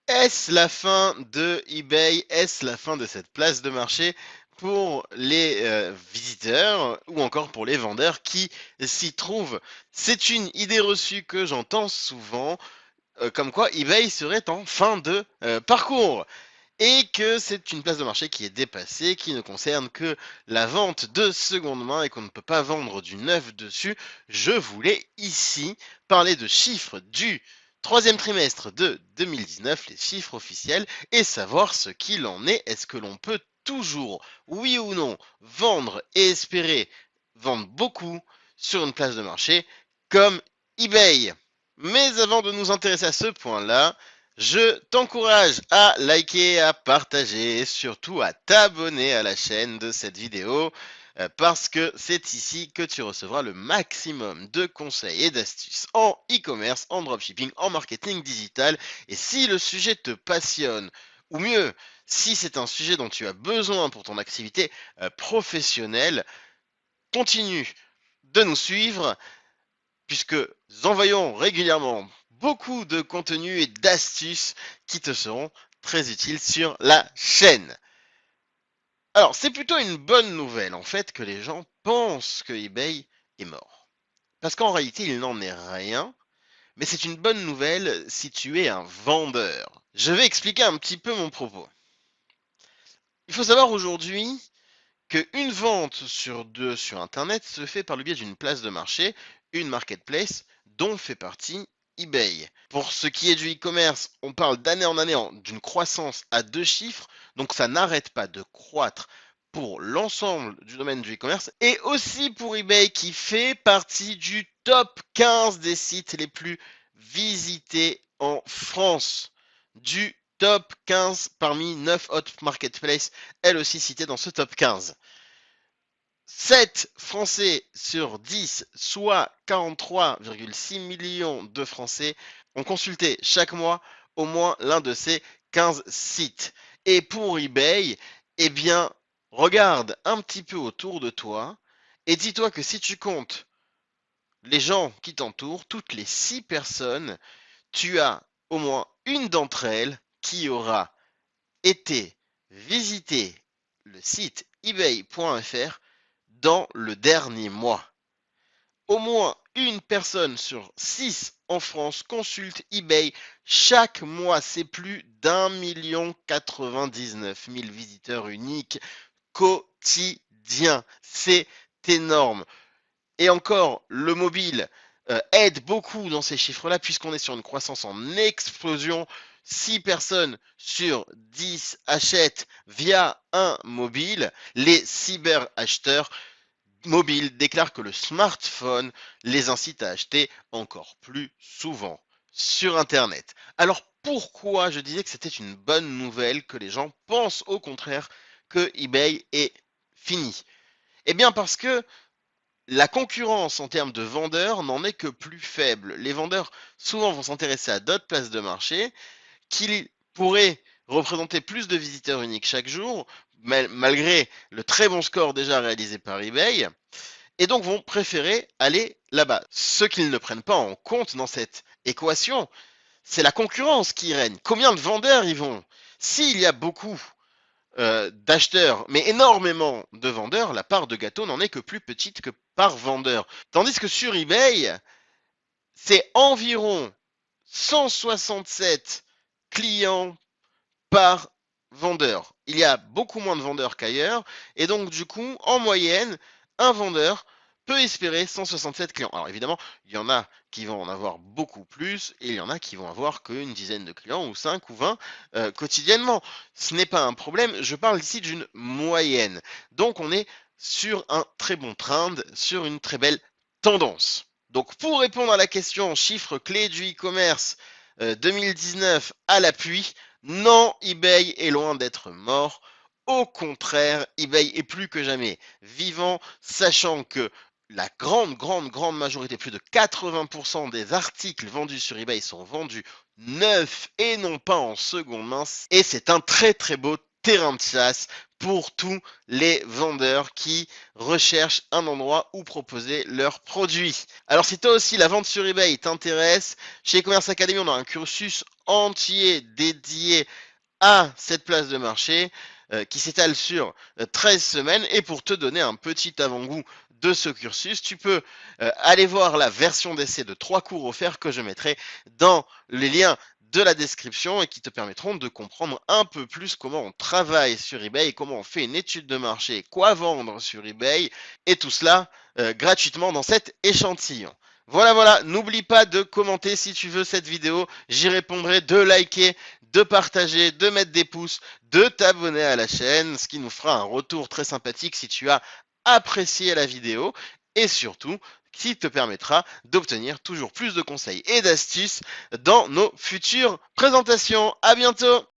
Est-ce la fin de eBay? Est-ce la fin de cette place de marché pour les visiteurs ou encore pour les vendeurs qui s'y trouvent? C'est une idée reçue que j'entends souvent, comme quoi eBay serait en fin de parcours et que c'est une place de marché qui est dépassée, qui ne concerne que la vente de seconde main et qu'on ne peut pas vendre du neuf dessus. Je voulais ici parler de chiffres du troisième trimestre de 2019, les chiffres officiels, et savoir ce qu'il en est. Est-ce que l'on peut toujours, oui ou non, vendre et espérer vendre beaucoup sur une place de marché comme eBay? Mais avant de nous intéresser à ce point-là, je t'encourage à liker, à partager et surtout à t'abonner à la chaîne de cette vidéo parce que c'est ici que tu recevras le maximum de conseils et d'astuces en e-commerce, en dropshipping, en marketing digital. Et si le sujet te passionne, ou mieux, si c'est un sujet dont tu as besoin pour ton activité professionnelle, continue de nous suivre puisque nous envoyons régulièrement beaucoup de contenus et d'astuces qui te seront très utiles sur la chaîne. Alors, c'est plutôt une bonne nouvelle en fait que les gens pensent que eBay est mort. Parce qu'en réalité, il n'en est rien, mais c'est une bonne nouvelle si tu es un vendeur. Je vais expliquer un petit peu mon propos. Il faut savoir aujourd'hui qu'une vente sur deux sur Internet se fait par le biais d'une place de marché, une marketplace, dont fait partie eBay. Pour ce qui est du e-commerce, on parle d'année en année d'une croissance à deux chiffres, donc ça n'arrête pas de croître pour l'ensemble du domaine du e-commerce et aussi pour eBay qui fait partie du top 15 des sites les plus visités en France. Du top 15 parmi 9 autres marketplaces, elle aussi citée dans ce top 15. 7 Français sur 10, soit 43,6 millions de Français, ont consulté chaque mois au moins l'un de ces 15 sites. Et pour eBay, eh bien, regarde un petit peu autour de toi et dis-toi que si tu comptes les gens qui t'entourent, toutes les 6 personnes, tu as au moins une d'entre elles qui aura été visiter le site ebay.fr dans le dernier mois. Au moins une personne sur 6 en France consulte eBay chaque mois. C'est plus d'1,99 million visiteurs uniques quotidiens. C'est énorme. Et encore, le mobile aide beaucoup dans ces chiffres-là, puisqu'on est sur une croissance en explosion. 6 personnes sur 10 achètent via un mobile. Les cyber-acheteurs mobiles déclarent que le smartphone les incite à acheter encore plus souvent sur Internet. Alors pourquoi je disais que c'était une bonne nouvelle, que les gens pensent au contraire que eBay est fini? Eh bien parce que la concurrence en termes de vendeurs n'en est que plus faible. Les vendeurs souvent vont s'intéresser à d'autres places de marché qui pourraient représenter plus de visiteurs uniques chaque jour, malgré le très bon score déjà réalisé par eBay, et donc vont préférer aller là-bas. Ce qu'ils ne prennent pas en compte dans cette équation, c'est la concurrence qui règne. Combien de vendeurs y vont? S'il y a beaucoup d'acheteurs, mais énormément de vendeurs, la part de gâteau n'en est que plus petite que par vendeur. Tandis que sur eBay, c'est environ 167 clients par vendeur. Il y a beaucoup moins de vendeurs qu'ailleurs, et donc du coup, en moyenne, un vendeur peut espérer 167 clients. Alors évidemment, il y en a qui vont en avoir beaucoup plus, et il y en a qui vont avoir qu'une dizaine de clients, ou 5 ou 20 quotidiennement. Ce n'est pas un problème, je parle ici d'une moyenne. Donc on est sur un très bon trend, sur une très belle tendance. Donc pour répondre à la question chiffre clé du e-commerce 2019 à l'appui, non, eBay est loin d'être mort. Au contraire, eBay est plus que jamais vivant, sachant que la grande majorité, plus de 80% des articles vendus sur eBay sont vendus neufs et non pas en seconde main. Et c'est un très beau terrain de chasse pour tous les vendeurs qui recherchent un endroit où proposer leurs produits. Alors si toi aussi la vente sur eBay t'intéresse, chez e-commerce Academy on a un cursus entier dédié à cette place de marché qui s'étale sur 13 semaines. Et pour te donner un petit avant-goût de ce cursus, tu peux aller voir la version d'essai de 3 cours offerts que je mettrai dans les liens de la description et qui te permettront de comprendre un peu plus comment on travaille sur eBay, comment on fait une étude de marché, quoi vendre sur eBay, et tout cela gratuitement dans cet échantillon. Voilà, voilà, n'oublie pas de commenter si tu veux cette vidéo, j'y répondrai, de liker, de partager, de mettre des pouces, de t'abonner à la chaîne, ce qui nous fera un retour très sympathique si tu as apprécié la vidéo et surtout qui te permettra d'obtenir toujours plus de conseils et d'astuces dans nos futures présentations. À bientôt!